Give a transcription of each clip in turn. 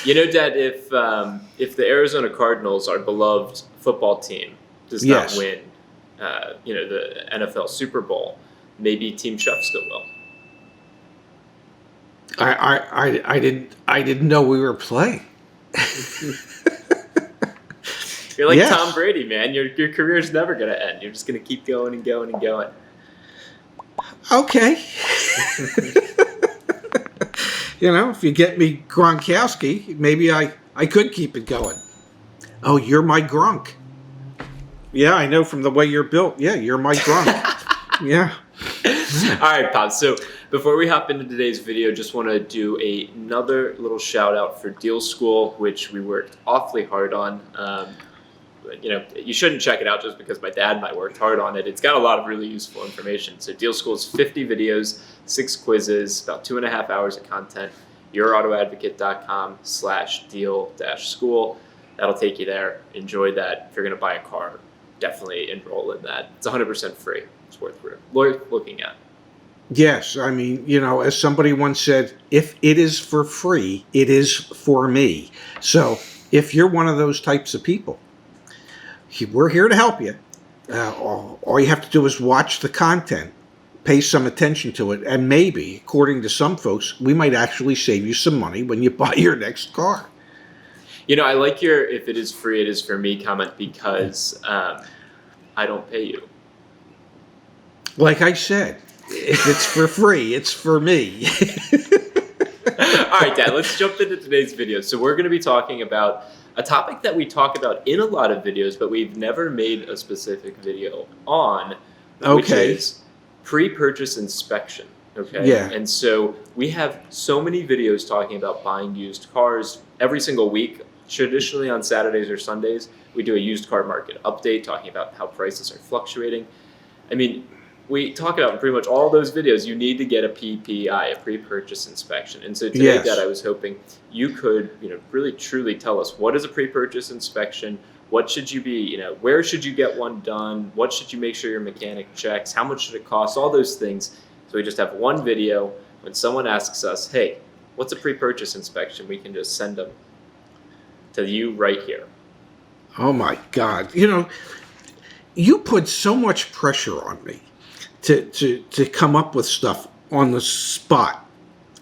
You know, Dad, if the Arizona Cardinals, our beloved football team, does not win, the NFL Super Bowl, maybe Team Sheffield will. I didn't know we were playing. You're like Tom Brady, man. Your career's never going to end. You're just going to keep going and going and going. Okay. If you get me Gronkowski, maybe I could keep it going. Oh, you're my Gronk. Yeah, I know from the way you're built. Yeah, you're my Gronk. Yeah. All right, Pop. So before we hop into today's video, just want to do another little shout out for Deal School, which we worked awfully hard on. You shouldn't check it out just because my dad and I worked hard on it. It's got a lot of really useful information. So Deal School is 50 videos, 6 quizzes, about 2.5 hours of content. YourAutoAdvocate.com/deal-school. That'll take you there. Enjoy that. If you're going to buy a car, definitely enroll in that. It's 100% free. It's worth looking at. Yes, I mean, as somebody once said, if it is for free, it is for me. So if you're one of those types of people, we're here to help you. All you have to do is watch the content, pay some attention to it, and maybe, according to some folks, we might actually save you some money when you buy your next car. I like your "if it is free, it is for me" comment because I don't pay you. Like I said, if it's for free, it's for me. All right, Dad, let's jump into today's video. So we're going to be talking about a topic that we talk about in a lot of videos, but we've never made a specific video on, which is pre-purchase inspection. Okay. Yeah. And so we have so many videos talking about buying used cars every single week. Traditionally on Saturdays or Sundays, we do a used car market update talking about how prices are fluctuating. I mean, we talk about in pretty much all those videos, you need to get a PPI, a pre-purchase inspection. And so today, Dad, I was hoping you could, really truly tell us, what is a pre-purchase inspection? What should you be, where should you get one done? What should you make sure your mechanic checks? How much should it cost? All those things. So we just have one video. When someone asks us, hey, what's a pre-purchase inspection? We can just send them to you right here. Oh my God. You put so much pressure on me to come up with stuff on the spot.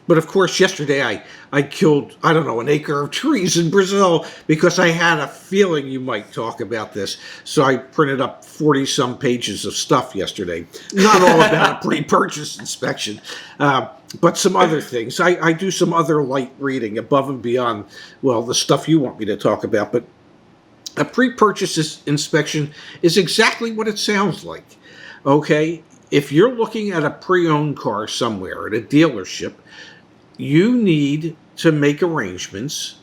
But of course, yesterday I killed, an acre of trees in Brazil because I had a feeling you might talk about this. So I printed up 40-some pages of stuff yesterday. Not all about a pre-purchase inspection, but some other things. I do some other light reading above and beyond, the stuff you want me to talk about. But a pre-purchase inspection is exactly what it sounds like, okay? If you're looking at a pre-owned car somewhere at a dealership, you need to make arrangements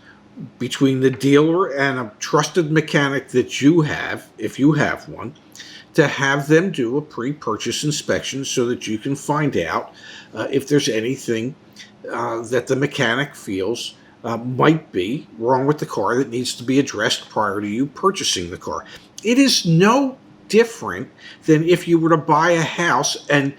between the dealer and a trusted mechanic that you have, if you have one, to have them do a pre-purchase inspection so that you can find out if there's anything that the mechanic feels might be wrong with the car that needs to be addressed prior to you purchasing the car. It is no different than if you were to buy a house and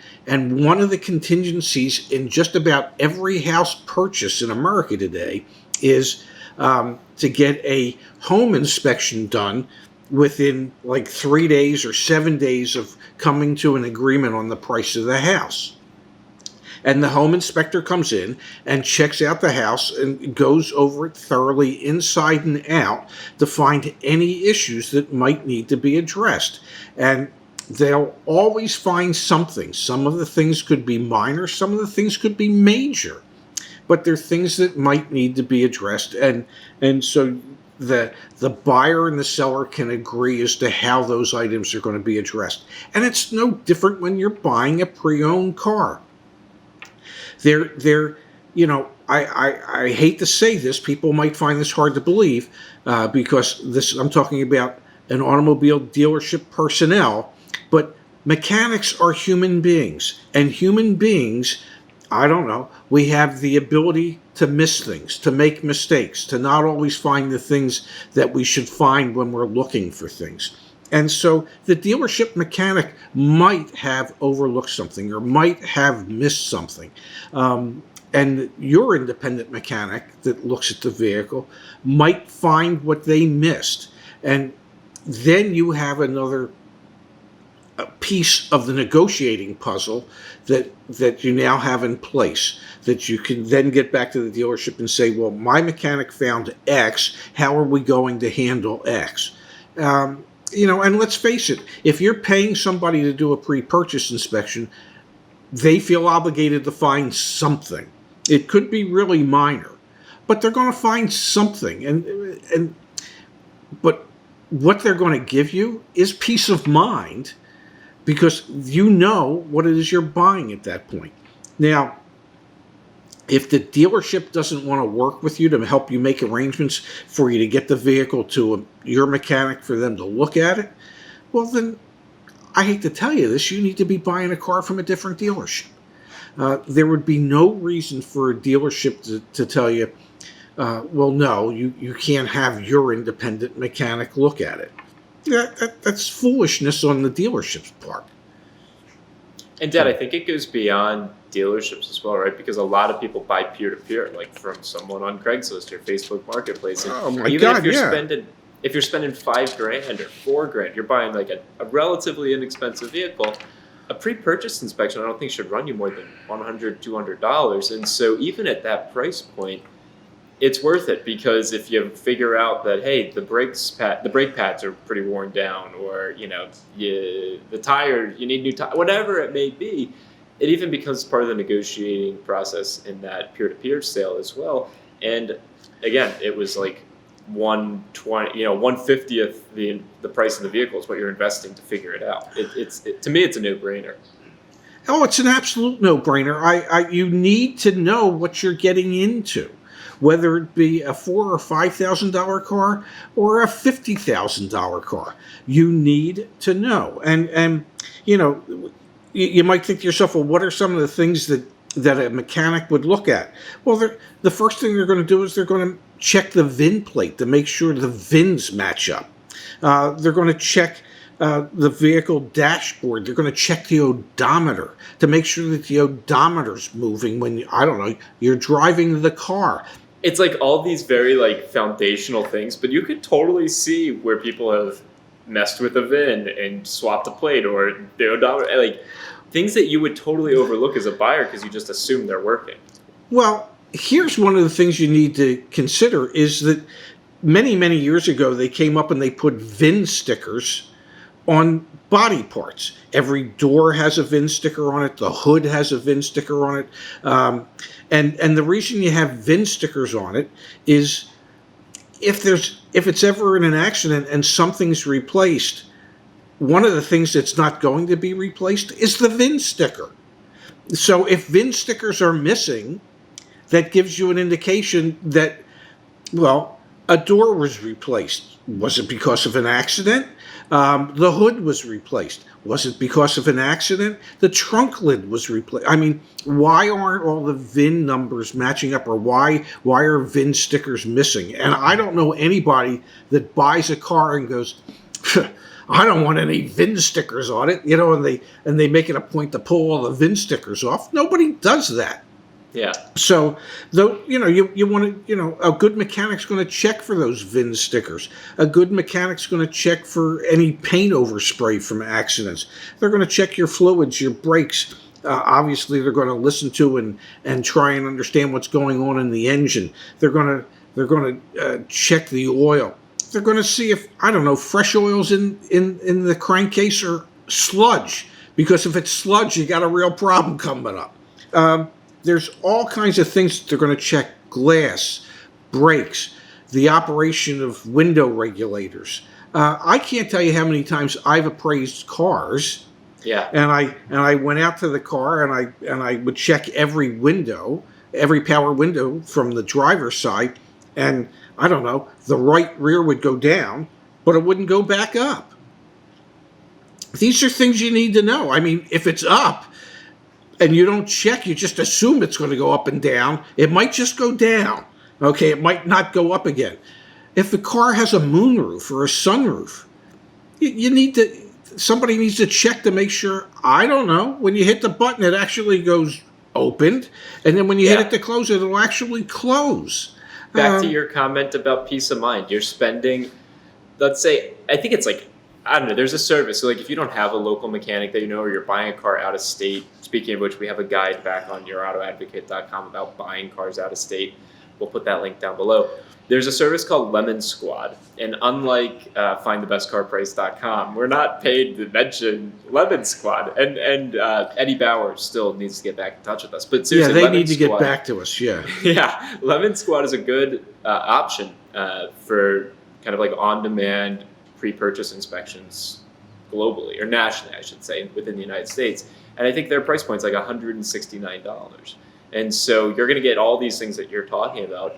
one of the contingencies in just about every house purchase in America today is to get a home inspection done within like 3 days or 7 days of coming to an agreement on the price of the house. And the home inspector comes in and checks out the house and goes over it thoroughly inside and out to find any issues that might need to be addressed. And they'll always find something. Some of the things could be minor, some of the things could be major. But they're things that might need to be addressed. And so the buyer and the seller can agree as to how those items are going to be addressed. And it's no different when you're buying a pre-owned car. I hate to say this, people might find this hard to believe because I'm talking about an automobile dealership personnel, but mechanics are human beings, and human beings, we have the ability to miss things, to make mistakes, to not always find the things that we should find when we're looking for things. And so the dealership mechanic might have overlooked something or might have missed something. And your independent mechanic that looks at the vehicle might find what they missed. And then you have another piece of the negotiating puzzle that you now have in place, that you can then get back to the dealership and say, well, my mechanic found X. How are we going to handle X? And let's face it, if you're paying somebody to do a pre-purchase inspection, they feel obligated to find something. It could be really minor, but they're going to find something. But what they're going to give you is peace of mind, because you know what it is you're buying at that point. Now, if the dealership doesn't want to work with you to help you make arrangements for you to get the vehicle to your mechanic for them to look at it, well then, I hate to tell you this, you need to be buying a car from a different dealership. There would be no reason for a dealership to tell you, well, no, you can't have your independent mechanic look at it. That's foolishness on the dealership's part. And Dad, I think it goes beyond dealerships as well, right? Because a lot of people buy peer-to-peer, like from someone on Craigslist or Facebook Marketplace. And Oh my even God, if yeah. if you're spending $5,000 or $4,000, you're buying like a relatively inexpensive vehicle. A pre-purchase inspection, I don't think should run you more than $100, $200. And so even at that price point, it's worth it, because if you figure out that, hey, the brake pads are pretty worn down, or the tire, you need new tire, whatever it may be, it even becomes part of the negotiating process in that peer-to-peer sale as well. And again, it was like 1/50th the price of the vehicle is what you're investing to figure it out. To me, it's a no-brainer. Oh, it's an absolute no-brainer. You need to know what you're getting into, whether it be a $4,000 or $5,000 car or a $50,000 car. You need to know. And you might think to yourself, well, what are some of the things that a mechanic would look at? Well, the first thing they're going to do is they're going to check the VIN plate to make sure the VINs match up. They're going to check the vehicle dashboard. They're going to check the odometer to make sure that the odometer's moving when, you're driving the car. It's like all these very like foundational things, but you could totally see where people have messed with a VIN and swapped a plate or the odometer, like things that you would totally overlook as a buyer because you just assume they're working. Well, here's one of the things you need to consider is that many, many years ago, they came up and they put VIN stickers on body parts. Every door has a VIN sticker on it. The hood has a VIN sticker on it. And the reason you have VIN stickers on it is if it's ever in an accident and something's replaced, one of the things that's not going to be replaced is the VIN sticker. So if VIN stickers are missing, that gives you an indication that, well, a door was replaced. Was it because of an accident? The hood was replaced. Was it because of an accident? The trunk lid was replaced. I mean, why aren't all the VIN numbers matching up, or why are VIN stickers missing? And I don't know anybody that buys a car and goes, I don't want any VIN stickers on it, and they make it a point to pull all the VIN stickers off. Nobody does that. Yeah. So, though, you want to, a good mechanic's going to check for those VIN stickers. A good mechanic's going to check for any paint overspray from accidents. They're going to check your fluids, your brakes. Obviously, they're going to listen to and try and understand what's going on in the engine. They're going to check the oil. They're going to see if, fresh oil's in the crankcase or sludge. Because if it's sludge, you got a real problem coming up. There's all kinds of things that they're going to check: glass, brakes, the operation of window regulators. I can't tell you how many times I've appraised cars. Yeah. And I went out to the car and I would check every window, every power window from the driver's side, and the right rear would go down, but it wouldn't go back up. These are things you need to know. I mean, if it's up and you don't check, you just assume it's going to go up and down. It might just go down. Okay, it might not go up again. If the car has a moonroof or a sunroof, you need to. Somebody needs to check to make sure. I don't know. When you hit the button, it actually goes opened, and then when you hit it to close it, it'll actually close. Back to your comment about peace of mind. You're spending, let's say, I think it's like, I don't know, there's a service. So like if you don't have a local mechanic that you know, or you're buying a car out of state, speaking of which, we have a guide back on yourautoadvocate.com about buying cars out of state. We'll put that link down below. There's a service called Lemon Squad. And unlike findthebestcarprice.com, we're not paid to mention Lemon Squad. And Eddie Bauer still needs to get back in touch with us. But seriously, they Lemon need to Squad, get back to us, yeah. Yeah, Lemon Squad is a good option for kind of like on-demand pre-purchase inspections globally, or nationally, I should say, within the United States. And I think their price point's like $169. And so you're going to get all these things that you're talking about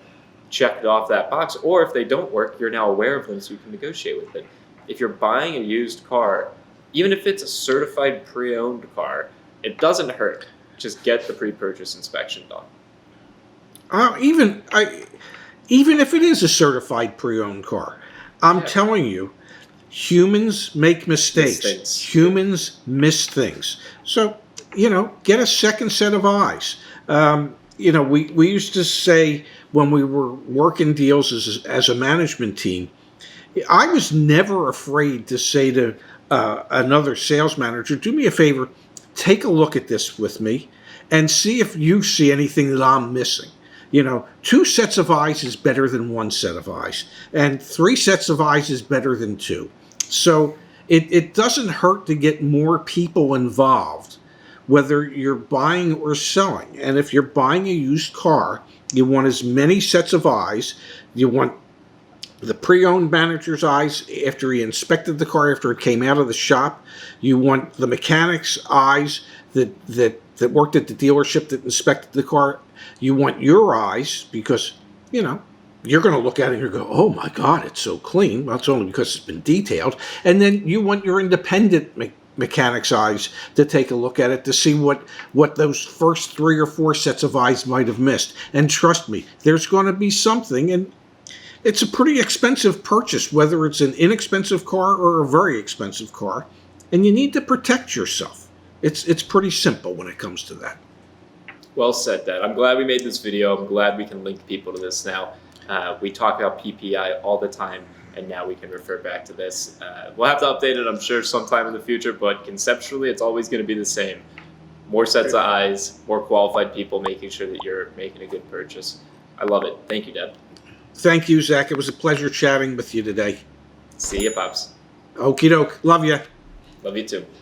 checked off that box. Or if they don't work, you're now aware of them so you can negotiate with it. If you're buying a used car, even if it's a certified pre-owned car, it doesn't hurt. Just get the pre-purchase inspection done. Even if it is a certified pre-owned car, I'm telling you, humans make mistakes. Humans miss things. So, get a second set of eyes. We used to say when we were working deals as a management team, I was never afraid to say to another sales manager, do me a favor, take a look at this with me and see if you see anything that I'm missing. 2 sets of eyes is better than 1 set of eyes, and 3 sets of eyes is better than 2. So it doesn't hurt to get more people involved, whether you're buying or selling. And if you're buying a used car, you want as many sets of eyes. You want the pre-owned manager's eyes after he inspected the car, after it came out of the shop. You want the mechanic's eyes that worked at the dealership that inspected the car. You want your eyes because, you're going to look at it and you go, oh my God, it's so clean. Well, it's only because it's been detailed. And then you want your independent mechanic's eyes to take a look at it to see what those first 3 or 4 sets of eyes might have missed. And trust me, there's going to be something, and it's a pretty expensive purchase, whether it's an inexpensive car or a very expensive car, and you need to protect yourself. It's pretty simple when it comes to that. Well said, Dad. I'm glad we made this video. I'm glad we can link people to this now. We talk about PPI all the time, and now we can refer back to this. We'll have to update it, I'm sure, sometime in the future, but conceptually, it's always going to be the same. More sets of eyes, more qualified people making sure that you're making a good purchase. I love it. Thank you, Dad. Thank you, Zach. It was a pleasure chatting with you today. See you, Pops. Okie doke. Love you. Love you too.